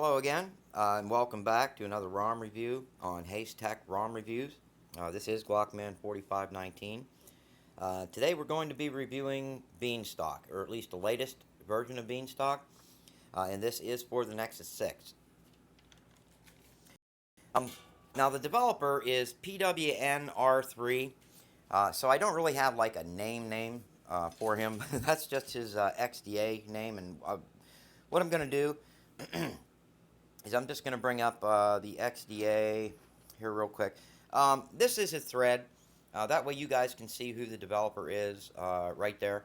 Hello again, and welcome back to another ROM review on Haste Tech ROM Reviews. This is Glockman4519. Today we're going to be reviewing Beanstalk, or at least the latest version of Beanstalk, and this is for the Nexus 6. Now the developer is PWNR3, so I don't really have like a name for him. That's just his XDA name, and what I'm going to do is I'm just going to bring up the XDA here real quick. This is a thread. That way you guys can see who the developer is right there.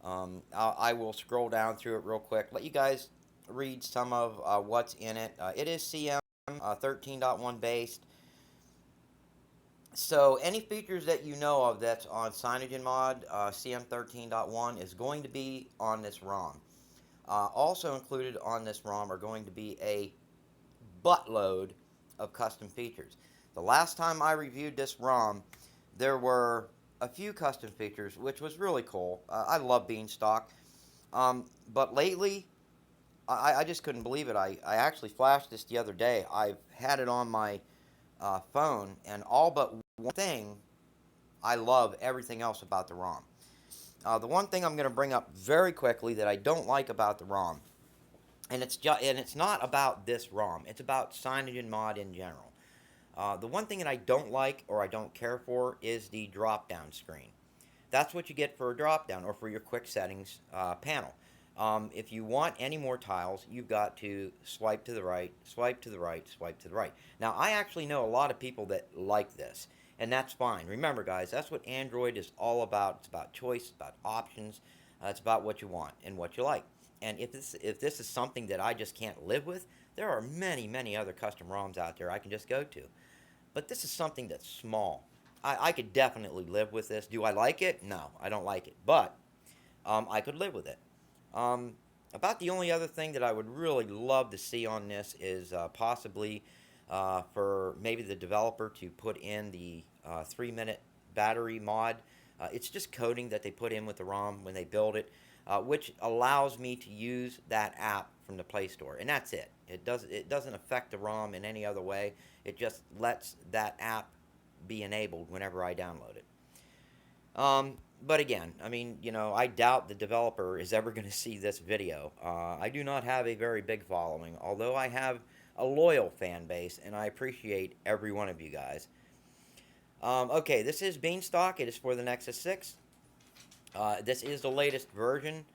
I will scroll down through it real quick. Let you guys read some of what's in it. It is CM 13.1 based. So any features that you know of that's on CyanogenMod CM 13.1 is going to be on this ROM. Also included on this ROM are going to be a buttload of custom features. The last time I reviewed this ROM, there were a few custom features, which was really cool. I love Beanstalk, but lately, I just couldn't believe it. I actually flashed this the other day. I've had it on my phone, and all but one thing, I love everything else about the ROM. The one thing I'm going to bring up very quickly that I don't like about the ROM, and it's not about this ROM. It's about CyanogenMod in general. The one thing that I don't like or I don't care for is the drop-down screen. That's what you get for a drop-down or for your quick settings panel. If you want any more tiles, you've got to swipe to the right, swipe to the right, swipe to the right. Now, I actually know a lot of people that like this, and that's fine. Remember, guys, that's what Android is all about. It's about choice, it's about options, it's about what you want and what you like. And if this is something that I just can't live with, there are many other custom ROMs out there I can just go to. But this is something that's small. I could definitely live with this. Do I like it? No, I don't like it. But I could live with it. About the only other thing that I would really love to see on this is possibly for maybe the developer to put in the 3-minute battery mod. It's just coding that they put in with the ROM when they build it, which allows me to use that app from the Play Store, and that's it. It doesn't affect the ROM in any other way. It just lets that app be enabled whenever I download it. But again, I mean, I doubt the developer is ever going to see this video. I do not have a very big following, although I have a loyal fan base, and I appreciate every one of you guys. Okay, this is Beanstalk. It is for the Nexus 6. This is the latest version.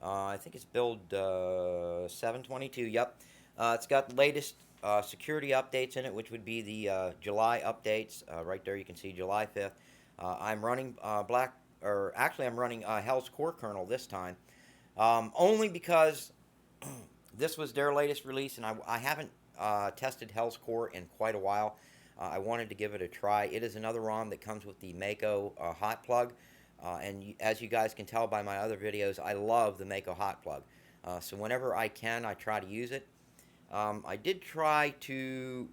I think it's build 722. Yep. It's got the latest security updates in it, which would be the July updates. Right there, you can see July 5th. I'm running I'm running Hellscore kernel this time, only because this was their latest release, and I haven't tested Hellscore in quite a while. I wanted to give it a try. It is another ROM that comes with the Mako hot plug, and as you guys can tell by my other videos, I love the Mako hot plug. So whenever I can, I try to use it. I did try to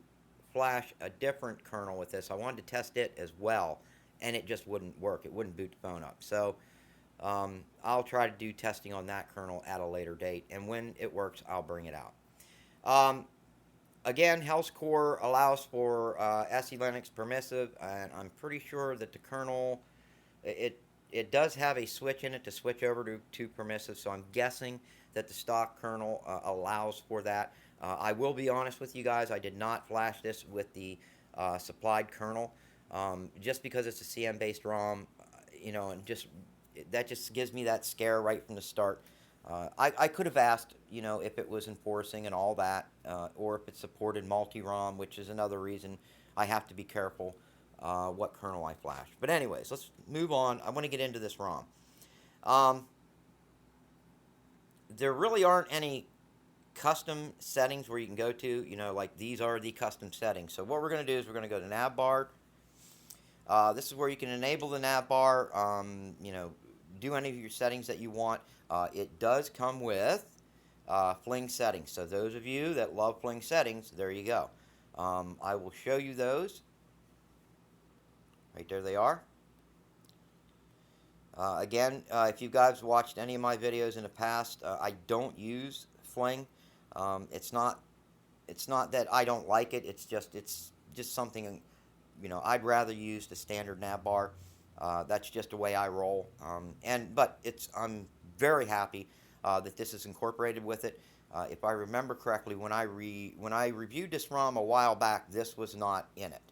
flash a different kernel with this. I wanted to test it as well, and it just wouldn't work. It wouldn't boot the phone up. So I'll try to do testing on that kernel at a later date, and when it works, I'll bring it out. Again, Hellscore allows for SE Linux permissive, and I'm pretty sure that the kernel, it does have a switch in it to switch over to permissive, so I'm guessing that the stock kernel allows for that. I will be honest with you guys, I did not flash this with the supplied kernel, just because it's a CM-based ROM, and that just gives me that scare right from the start. I could have asked, if it was enforcing and all that, or if it supported multi-ROM, which is another reason I have to be careful what kernel I flash. But anyways, let's move on. I want to get into this ROM. There really aren't any custom settings where you can go to, like these are the custom settings. So what we're going to do is we're going to go to nav bar. This is where you can enable the nav bar, do any of your settings that you want. It does come with Fling settings. So those of you that love Fling settings, there you go. I will show you those. Right there they are. Again, if you guys watched any of my videos in the past, I don't use Fling. It's not It's not that I don't like it. It's just something, you know, I'd rather use the standard nav bar. That's just the way I roll. But I'm very happy that this is incorporated with it. If I remember correctly, when I reviewed this ROM a while back, this was not in it.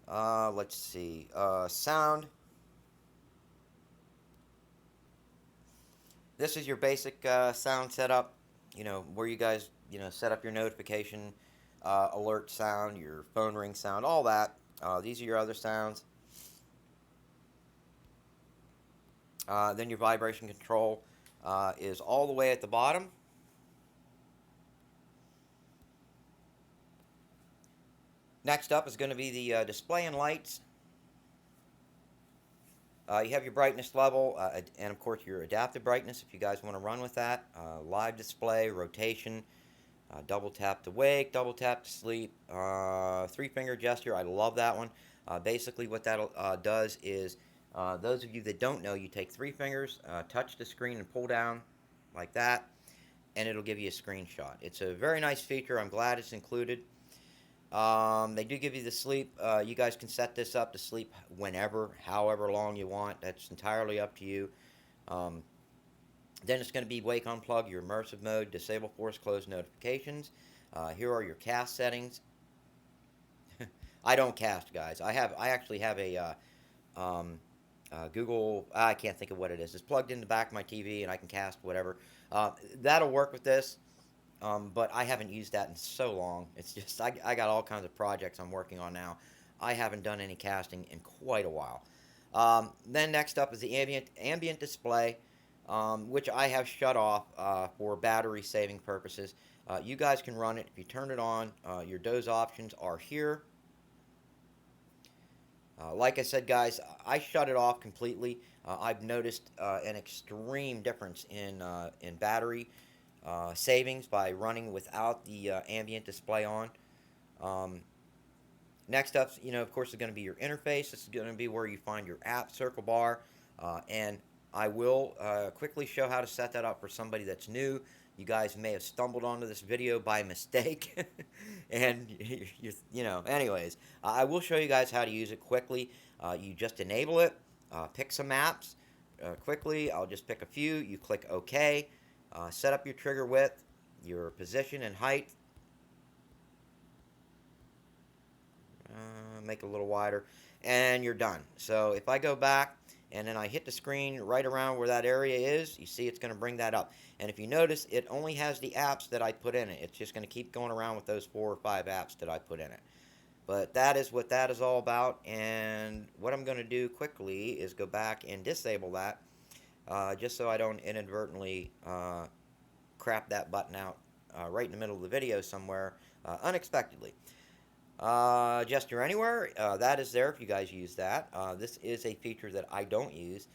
Let's see. Sound. This is your basic sound setup. You know, where you guys, you know, set up your notification, alert sound, your phone ring sound, all that. These are your other sounds. Then your vibration control is all the way at the bottom. Next up is going to be the display and lights. You have your brightness level, and of course your adaptive brightness if you guys want to run with that. Live display, rotation, double tap to wake, double tap to sleep, three finger gesture. I love that one. Basically what that does is, those of you that don't know, you take three fingers, touch the screen and pull down like that, and it'll give you a screenshot. It's a very nice feature. I'm glad it's included. They do give you the sleep. You guys can set this up to sleep whenever, however long you want. That's entirely up to you. Then it's going to be wake, unplug, your immersive mode, disable force close notifications. Here are your cast settings. I don't cast, guys. I actually have a Google. I can't think of what it is. It's plugged in the back of my TV, and I can cast whatever. That'll work with this. But I haven't used that in so long. It's just I got all kinds of projects I'm working on now. I haven't done any casting in quite a while. Then next up is the ambient display, which I have shut off for battery saving purposes. You guys can run it if you turn it on. Your doze options are here. Like I said, guys, I shut it off completely. I've noticed an extreme difference in battery savings by running without the ambient display on. Next up, you know, of course, is going to be your interface. This is going to be where you find your app circle bar, and I will quickly show how to set that up for somebody that's new. You guys may have stumbled onto this video by mistake, and you know. Anyways, I will show you guys how to use it quickly. You just enable it, pick some apps quickly. I'll just pick a few. You click OK. Set up your trigger width, your position and height. Make it a little wider, and you're done. So if I go back and then I hit the screen right around where that area is, you see it's going to bring that up. And if you notice, it only has the apps that I put in it. It's just going to keep going around with those 4 or 5 apps that I put in it. But that is what that is all about. And what I'm going to do quickly is go back and disable that, just so I don't inadvertently crap that button out right in the middle of the video somewhere unexpectedly. Gesture Anywhere, that is there if you guys use that. This is a feature that I don't use.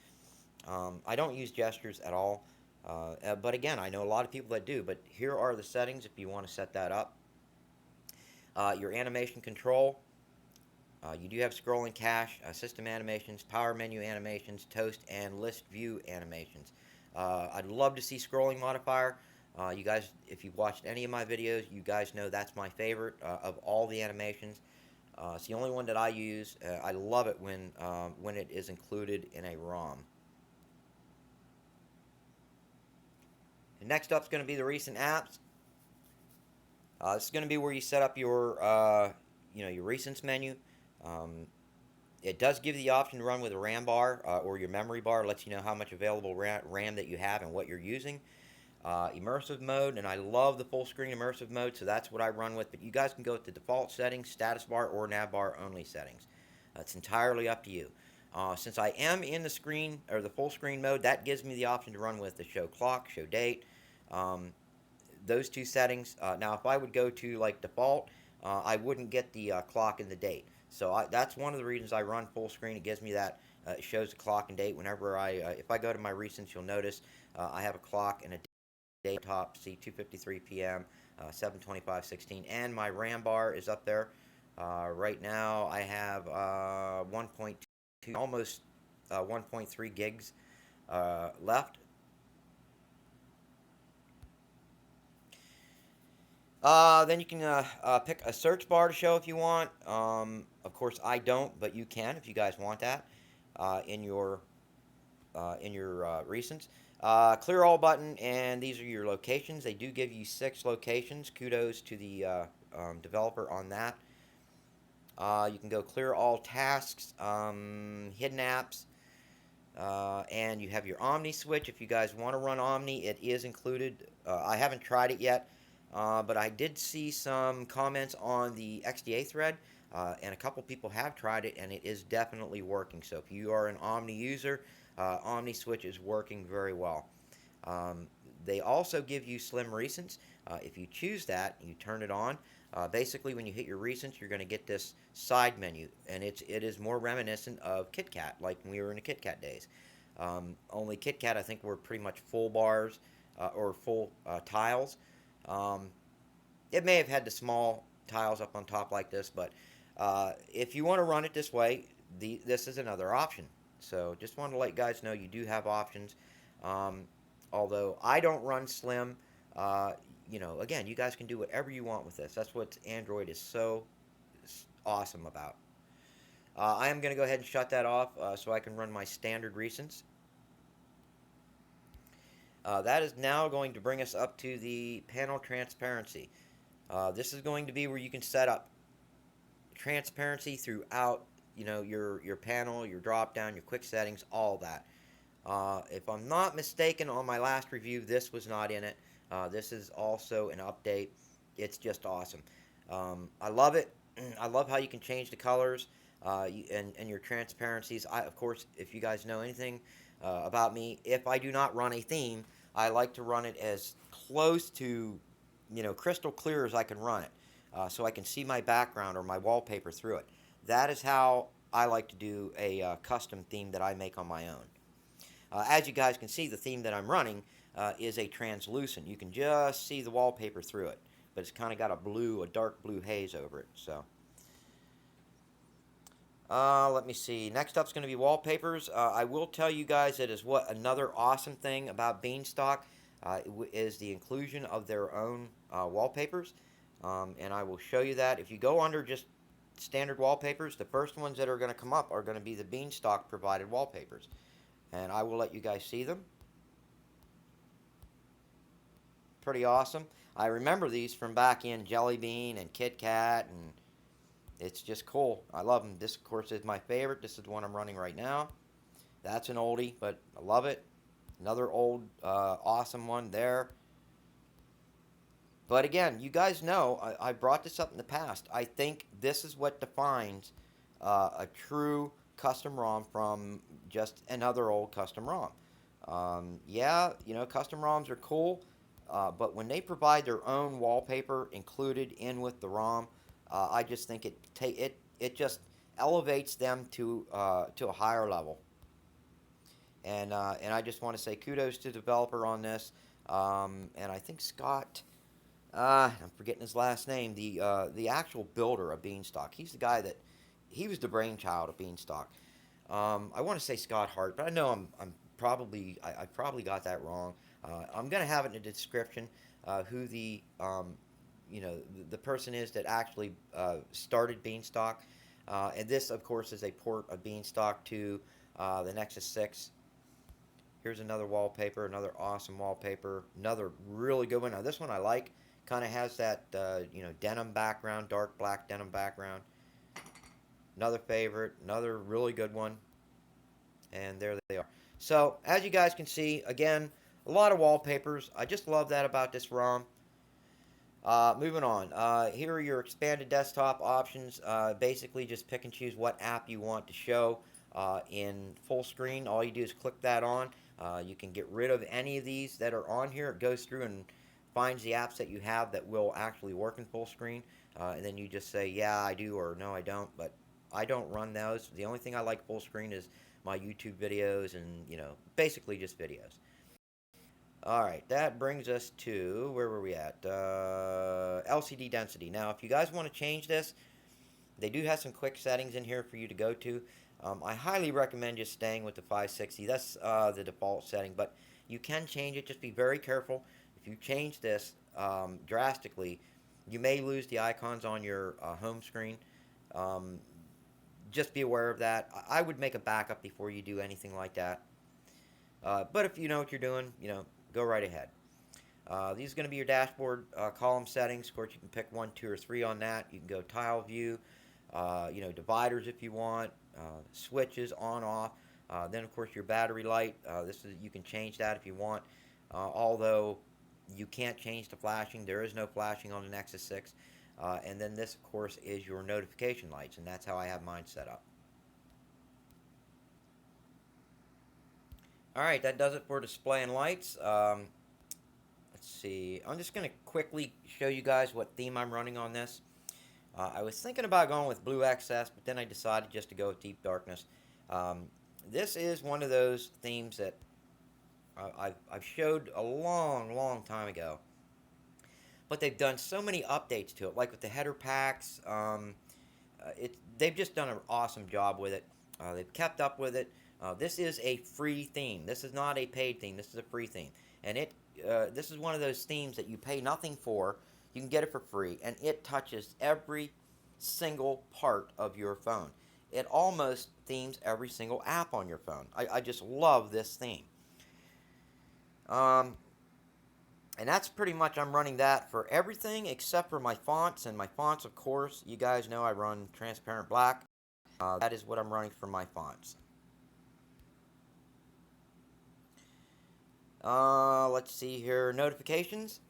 I don't use gestures at all. But again, I know a lot of people that do. But here are the settings if you want to set that up. Your animation control. You do have scrolling cache, system animations, power menu animations, toast, and list view animations. I'd love to see scrolling modifier. You guys, if you've watched any of my videos, you guys know that's my favorite of all the animations. It's the only one that I use. I love it when it is included in a ROM. And next up is going to be the recent apps. This is going to be where you set up your your recents menu. It does give you the option to run with a RAM bar or your memory bar. It lets you know how much available RAM that you have and what you're using. Immersive mode, and I love the full screen immersive mode, so that's what I run with. But you guys can go with the default settings, status bar, or nav bar only settings. It's entirely up to you. Since I am in the screen or the full screen mode, that gives me the option to run with the show clock, show date, those 2 settings. Now, if I would go to like default, I wouldn't get the clock and the date. So that's one of the reasons I run full screen. It gives me that. It shows the clock and date whenever if I go to my recents, you'll notice I have a clock and a date top, see 2:53 p.m., 7:25:16, and my RAM bar is up there. Right now I have 1.2, almost 1.3 gigs left. Then you can pick a search bar to show if you want. Of course, I don't, but you can if you guys want that in your recents. Clear all button, and these are your locations. They do give you 6 locations. Kudos to the developer on that. You can go clear all tasks, hidden apps, and you have your Omni switch. If you guys want to run Omni, it is included. I haven't tried it yet, but I did see some comments on the XDA thread, and a couple people have tried it, and it is definitely working. So if you are an Omni user, Omni switch is working very well. They also give you slim recents. If you choose that, you turn it on. Basically, when you hit your recents, you're going to get this side menu, and it is more reminiscent of KitKat, like when we were in the KitKat days. Only KitKat, I think, were pretty much full bars or full tiles. It may have had the small tiles up on top like this, but if you want to run it this way, this is another option. So just want to let you guys know you do have options. Although I don't run slim, again, you guys can do whatever you want with this. That's what Android is so awesome about. I am going to go ahead and shut that off so I can run my standard recents. That is now going to bring us up to the panel transparency. This is going to be where you can set up transparency throughout, your panel, your drop down, your quick settings, all that. If I'm not mistaken, on my last review, this was not in it. This is also an update. It's just awesome. I love it. I love how you can change the colors and your transparencies. Of course, if you guys know anything about me, if I do not run a theme, I like to run it as close to, crystal clear as I can run it, so I can see my background or my wallpaper through it. That is how I like to do a custom theme that I make on my own. As you guys can see, the theme that I'm running is a translucent. You can just see the wallpaper through it, but it's kind of got a dark blue haze over it. So, let me see. Next up is going to be wallpapers. I will tell you guys that is what another awesome thing about Beanstalk is the inclusion of their own wallpapers, and I will show you that. If you go under just standard wallpapers, the first ones that are going to come up are going to be the Beanstalk provided wallpapers. And I will let you guys see them. Pretty awesome. I remember these from back in Jelly Bean and KitKat, and it's just cool. I love them. This, of course, is my favorite. This is the one I'm running right now. That's an oldie, but I love it. Another old, awesome one there. But again, you guys know, I brought this up in the past. I think this is what defines a true custom ROM from just another old custom ROM. Yeah, custom ROMs are cool, but when they provide their own wallpaper included in with the ROM, I just think it just elevates them to a higher level. And I just want to say kudos to the developer on this. And I think Scott, I'm forgetting his last name, the actual builder of Beanstalk. He's the guy he was the brainchild of Beanstalk. I want to say Scott Hart, but I know I probably got that wrong. I'm gonna have it in the description who the person is that actually started Beanstalk, and this of course is a port of Beanstalk to the Nexus 6. Here's another wallpaper, another awesome wallpaper, another really good one. Now this one I like, kind of has that denim background, dark black denim background. Another favorite, another really good one. And there they are. So, as you guys can see, again, a lot of wallpapers. I just love that about this ROM. Moving on. Here are your expanded desktop options. Basically, just pick and choose what app you want to show in full screen. All you do is click that on. You can get rid of any of these that are on here. It goes through and finds the apps that you have that will actually work in full screen. And then you just say, yeah, I do, or no, I don't. But I don't run those. The only thing I like full screen is my YouTube videos and, basically just videos. Alright, that brings us to, where were we at? LCD density. Now, if you guys want to change this, they do have some quick settings in here for you to go to. I highly recommend just staying with the 560. That's the default setting, but you can change it. Just be very careful. If you change this drastically, You may lose the icons on your home screen. Um, just be aware of that. I would make a backup before you do anything like that. But if you know what you're doing, go right ahead. These are going to be your dashboard column settings. Of course, you can pick 1, 2, or 3 on that. You can go tile view, dividers if you want, switches on, off. Then, of course, your battery light. You can change that if you want. Although you can't change the flashing. There is no flashing on the Nexus 6. And then this, of course, is your notification lights, and that's how I have mine set up. Alright, that does it for display and lights. Let's see. I'm just going to quickly show you guys what theme I'm running on this. I was thinking about going with Blue XS, but then I decided just to go with Deep Darkness. This is one of those themes that I've showed a long time ago. But they've done so many updates to it, like with the header packs. They've just done an awesome job with it. They've kept up with it. This is a free theme. This is not a paid theme. This is a free theme. And this is one of those themes that you pay nothing for. You can get it for free. And it touches every single part of your phone. It almost themes every single app on your phone. I just love this theme. And that's pretty much, I'm running that for everything except for my fonts. And my fonts, of course, you guys know I run transparent black. That is what I'm running for my fonts. Let's see here. Notifications.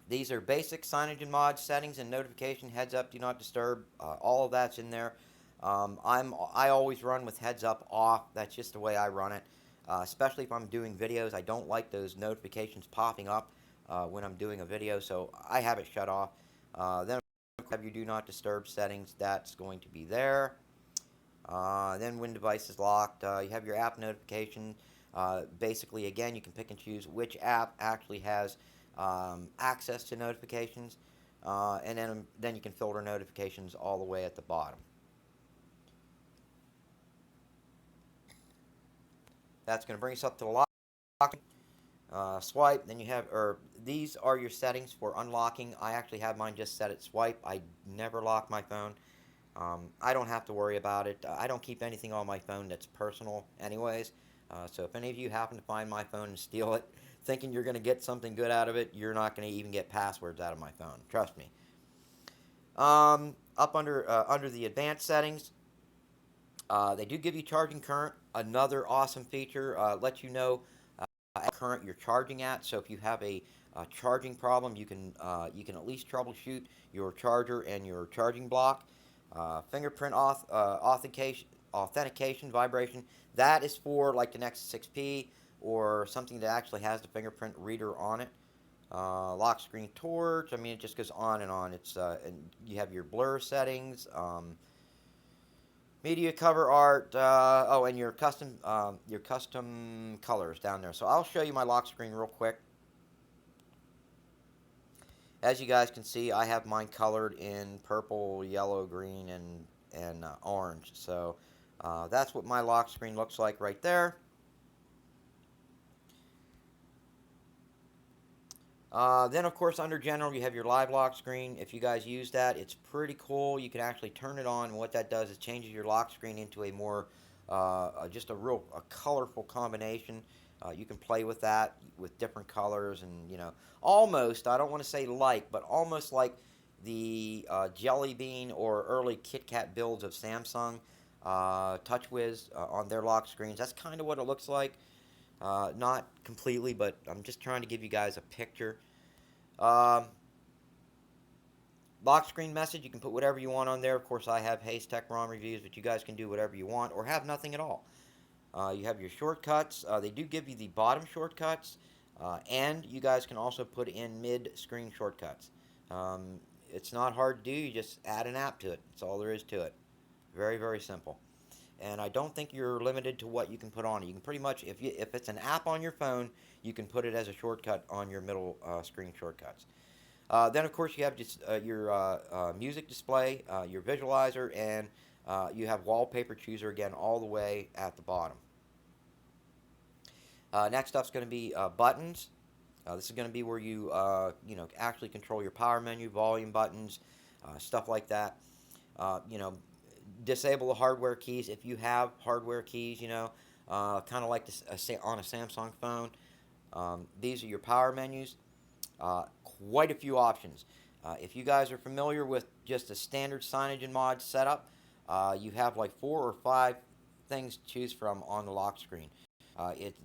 These are basic signage and mod settings and notification, heads up, do not disturb. All of that's in there. I always run with heads up off. That's just the way I run it. Especially if I'm doing videos. I don't like those notifications popping up when I'm doing a video, so I have it shut off. Then have your do not disturb settings. That's going to be there. Then when device is locked, you have your app notification. Basically, again, you can pick and choose which app actually has access to notifications, and then you can filter notifications all the way at the bottom. That's going to bring us up to the lock. Swipe. Then you have, these are your settings for unlocking. I actually have mine just set at swipe. I never lock my phone. I don't have to worry about it. I don't keep anything on my phone that's personal anyways. So if any of you happen to find my phone and steal it, thinking you're going to get something good out of it, you're not going to even get passwords out of my phone. Trust me. Up under the advanced settings, they do give you charging current. Another awesome feature, lets you know at current you're charging at. So if you have a charging problem, you can at least troubleshoot your charger and your charging block. Fingerprint authentication vibration. That is for like the Nexus 6P or something that actually has the fingerprint reader on it. Lock screen torch. I mean, it just goes on and on. It's and you have your blur settings. Media cover art. And your custom colors down there. So I'll show you my lock screen real quick. As you guys can see, I have mine colored in purple, yellow, green, and orange. So that's what my lock screen looks like right there. Then, of course, under General, you have your live lock screen. If you guys use that, it's pretty cool. You can actually turn it on, and what that does is changes your lock screen into a more, just a colorful combination. You can play with that with different colors and, almost, I don't want to say like, but almost like the Jelly Bean or early Kit Kat builds of Samsung, TouchWiz on their lock screens. That's kind of what it looks like. Not completely, but I'm just trying to give you guys a picture. Lock screen message, you can put whatever you want on there. Of course, I have Haze Tech ROM reviews, but you guys can do whatever you want or have nothing at all. You have your shortcuts. They do give you the bottom shortcuts, and you guys can also put in mid-screen shortcuts. It's not hard to do. You just add an app to it. That's all there is to it. Very, very simple. And I don't think you're limited to what you can put on it. You can pretty much, if it's an app on your phone, you can put it as a shortcut on your middle screen shortcuts. Then, of course, you have just your music display, your visualizer, and you have wallpaper chooser again all the way at the bottom. Next up's going to be buttons. This is going to be where you, actually control your power menu, volume buttons, stuff like that. You know, disable the hardware keys if you have hardware keys. Kind of like this, on a Samsung phone. These are your power menus. Quite a few options. If you guys are familiar with just a standard signage and mod setup, you have like 4 or 5 things to choose from on the lock screen.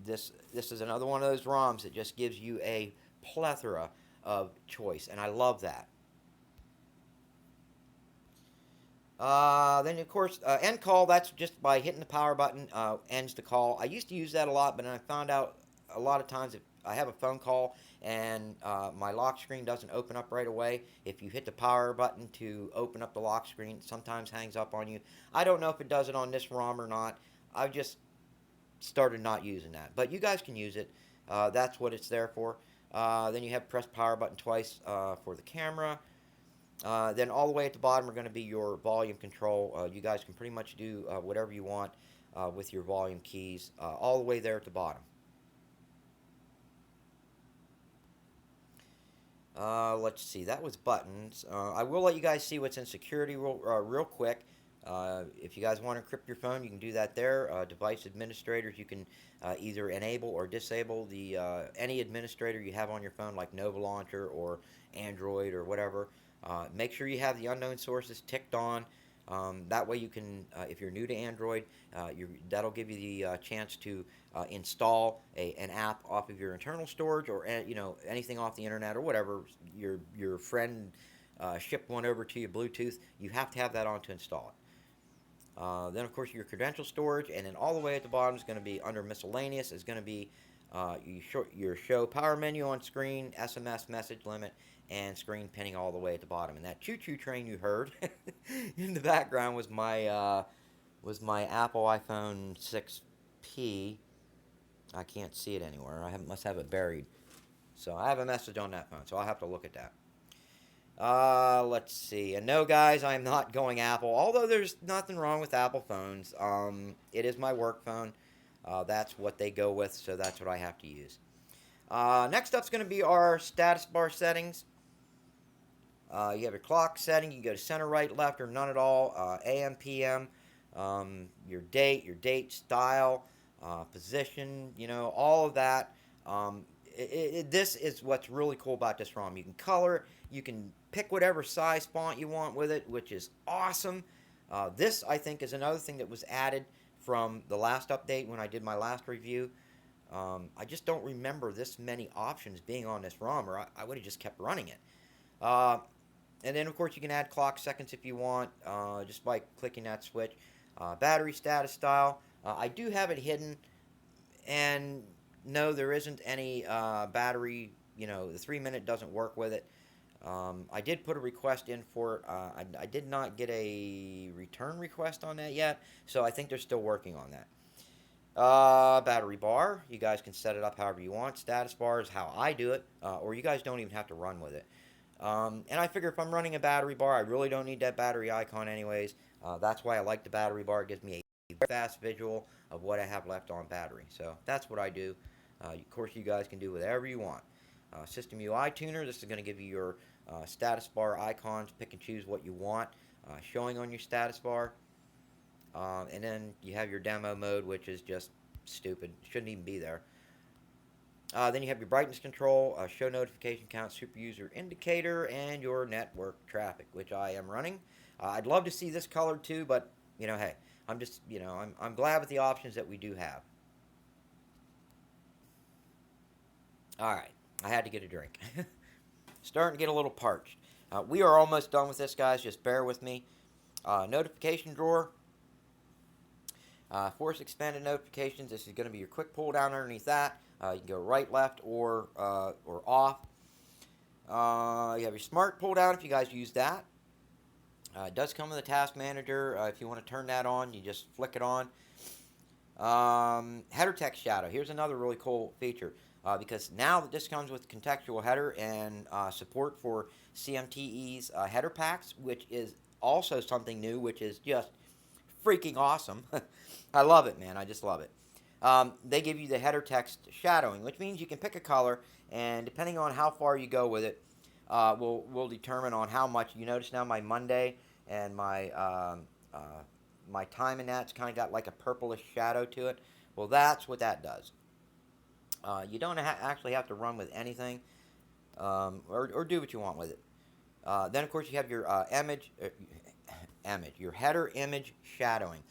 This is another one of those ROMs that just gives you a plethora of choice, and I love that. Then of course, end call. That's just by hitting the power button, ends the call. I used to use that a lot, but then I found out a lot of times if I have a phone call and my lock screen doesn't open up right away, if you hit the power button to open up the lock screen, it sometimes hangs up on you. I don't know if it does it on this ROM or not. I've just started not using that, but you guys can use it. That's what it's there for. Then you have press power button twice for the camera. Then all the way at the bottom are going to be your volume control. You guys can pretty much do whatever you want with your volume keys, all the way there at the bottom. Let's see, that was buttons. I will let you guys see what's in security real quick. If you guys want to encrypt your phone, you can do that there. Device administrators, you can either enable or disable the any administrator you have on your phone, like Nova Launcher or Android or whatever. Make sure you have the unknown sources ticked on. That way you can, if you're new to Android, that'll give you the chance to install an app off of your internal storage, or anything off the internet or whatever. Your friend shipped one over to you Bluetooth. You have to have that on to install it. Then of course your credential storage, and then all the way at the bottom is going to be under miscellaneous. Is going to be your show power menu on screen, SMS message limit, and screen pinning all the way at the bottom. And that choo-choo train you heard in the background was my Apple iPhone 6P. I can't see it anywhere. Must have it buried. So I have a message on that phone, so I'll have to look at that. Let's see. And no, guys, I'm not going Apple, although there's nothing wrong with Apple phones. It is my work phone. That's what they go with, so that's what I have to use. Next up's going to be our status bar settings. You have your clock setting. You can go to center, right, left, or none at all. AM, PM, your date, style, position, all of that. This is what's really cool about this ROM. You can color it. You can pick whatever size font you want with it, which is awesome. This, I think, is another thing that was added from the last update when I did my last review. I just don't remember this many options being on this ROM, or I would have just kept running it. And then, of course, you can add clock seconds if you want, just by clicking that switch. Battery status style. I do have it hidden, and no, there isn't any battery. The 3-minute doesn't work with it. I did put a request in for it. I did not get a return request on that yet, so I think they're still working on that. Battery bar, you guys can set it up however you want. Status bar is how I do it, or you guys don't even have to run with it. And I figure if I'm running a battery bar, I really don't need that battery icon anyways. That's why I like the battery bar. It gives me a fast visual of what I have left on battery. So that's what I do. Of course, you guys can do whatever you want. System UI Tuner, this is going to give you your status bar icons. Pick and choose what you want showing on your status bar. And then you have your demo mode, which is just stupid. Shouldn't even be there. Then you have your brightness control, show notification count, super user indicator, and your network traffic, which I am running. I'd love to see this colored too, but hey, I'm just I'm glad with the options that we do have. All right, I had to get a drink. Starting to get a little parched. We are almost done with this, guys. Just bear with me. Notification drawer. Force expanded notifications. This is going to be your quick pull down underneath that. You can go right, left, or off. You have your smart pull down if you guys use that. It does come with a task manager. If you want to turn that on, you just flick it on. Header text shadow. Here's another really cool feature. Because now that this comes with contextual header and support for CMTE's header packs, which is also something new, which is just freaking awesome. I love it, man. I just love it. they give you the header text shadowing, which means you can pick a color, and depending on how far you go with it, will determine on how much. You notice now my Monday and my time in that's kind of got like a purplish shadow to it. Well, that's what that does. You don't actually have to run with anything, or do what you want with it. Then, of course, you have your your header image shadowing.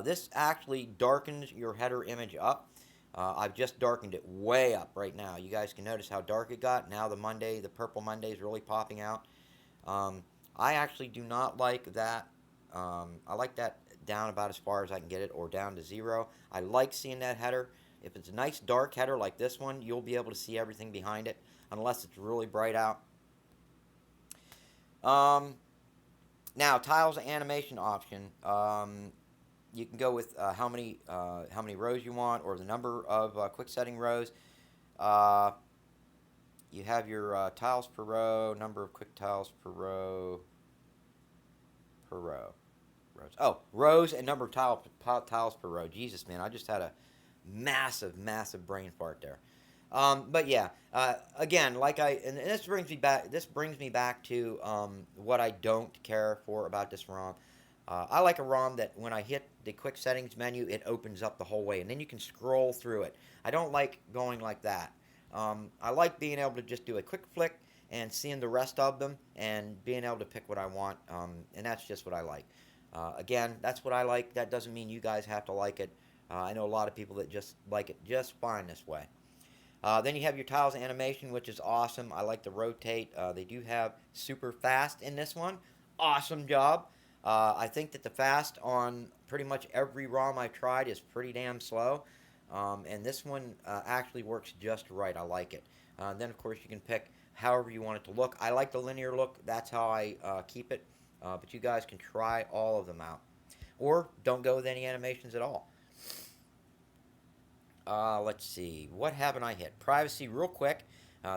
This actually darkens your header image up. I've just darkened it way up right now. You guys can notice how dark it got. Now the purple Monday is really popping out. I actually do not like that. I like that down about as far as I can get it, or down to 0. I like seeing that header. If it's a nice dark header like this one, you'll be able to see everything behind it, unless it's really bright out. Now, tiles animation option. You can go with how many rows you want, or the number of quick setting rows. You have your tiles per row, number of quick tiles per row. Rows. Oh, rows and number of tiles per row. Jesus, man, I just had a massive brain fart there. But yeah, again, and this brings me back. This brings me back to what I don't care for about this ROM. I like a ROM that when I hit the quick settings menu, it opens up the whole way, and then you can scroll through it. I don't like going like that. I like being able to just do a quick flick and seeing the rest of them, and being able to pick what I want. And that's just what I like. Again, that's what I like. That doesn't mean you guys have to like it. I know a lot of people that just like it just fine this way. Then you have your tiles animation, which is awesome. I like to rotate. They do have super fast in this one. Awesome job. I think that the fast on pretty much every ROM I've tried is pretty damn slow. And this one actually works just right. I like it. Then, of course, you can pick however you want it to look. I like the linear look. That's how I keep it. But you guys can try all of them out. Or don't go with any animations at all. Let's see. What haven't I hit? Privacy, real quick.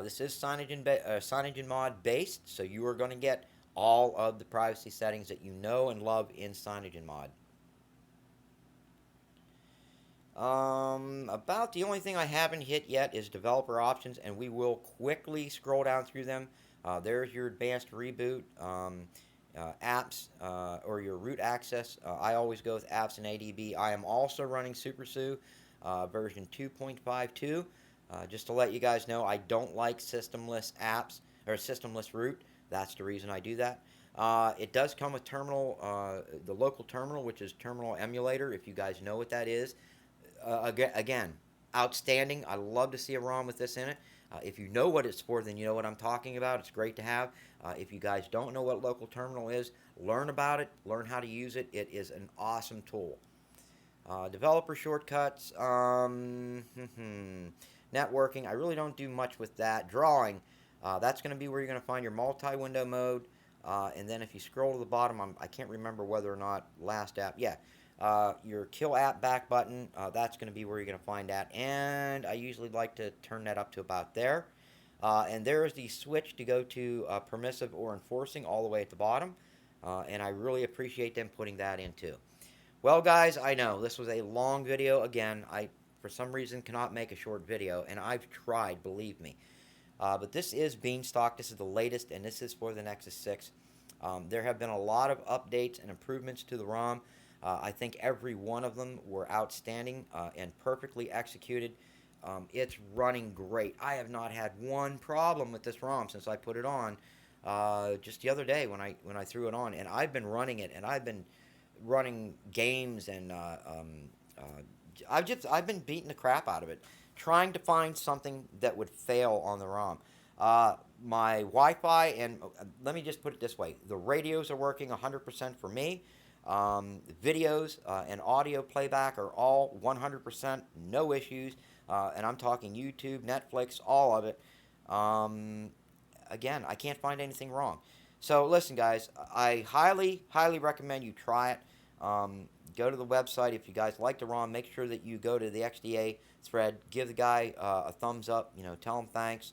This is CyanogenMod based, so you are going to get all of the privacy settings that you know and love in CyanogenMod. About the only thing I haven't hit yet is developer options, and we will quickly scroll down through them. There's your advanced reboot, apps, or your root access. I always go with apps and ADB. I am also running SuperSU version 2.52. Just to let you guys know, I don't like systemless apps or systemless root. That's the reason I do that. It does come with terminal, the local terminal, which is terminal emulator, if you guys know what that is. Again, outstanding. I love to see a ROM with this in it. If you know what it's for, then you know what I'm talking about. It's great to have. If you guys don't know what local terminal is, learn about it. Learn how to use it. It is an awesome tool. Developer shortcuts. Networking. I really don't do much with that. Drawing. That's going to be where you're going to find your multi-window mode. And then if you scroll to the bottom, I can't remember whether or not last app. Yeah. Your kill app back button, that's going to be where you're going to find that, and I usually like to turn that up to about there. And there is the switch to go to permissive or enforcing all the way at the bottom, and I really appreciate them putting that in too. Well, guys, I know this was a long video. Again, I for some reason cannot make a short video, and I've tried, believe me. But this is Beanstalk. This is the latest, and this is for the Nexus 6. There have been a lot of updates and improvements to the ROM. I think every one of them were outstanding and perfectly executed. It's running great. I have not had one problem with this ROM since I put it on just the other day when I threw it on, and I've been running it, and I've been running games, and I've been beating the crap out of it, trying to find something that would fail on the ROM. My Wi-Fi, and let me just put it this way, the radios are working 100% for me. Videos and audio playback are all 100%, no issues, and I'm talking YouTube, Netflix, all of it. Again, I can't find anything wrong. So listen, guys, I highly recommend you try it. Go to the website. If you guys like the ROM, make sure that you go to the XDA thread, give the guy a thumbs up, tell him thanks.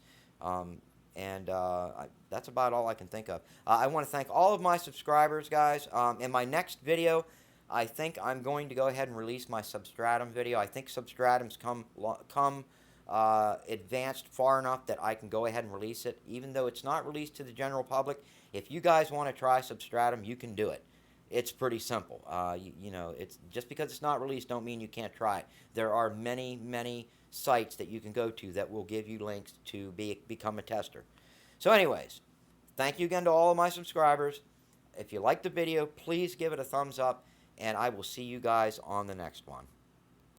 That's about all I can think of. I want to thank all of my subscribers, guys. In my next video, I think I'm going to go ahead and release my substratum video. I think substratum's come advanced far enough that I can go ahead and release it, even though it's not released to the general public. If you guys want to try substratum, you can do it. It's pretty simple. You know, it's just because it's not released don't mean you can't try it. There are many sites that you can go to that will give you links to become a tester. So anyways, thank you again to all of my subscribers. If you liked the video, please give it a thumbs up, and I will see you guys on the next one.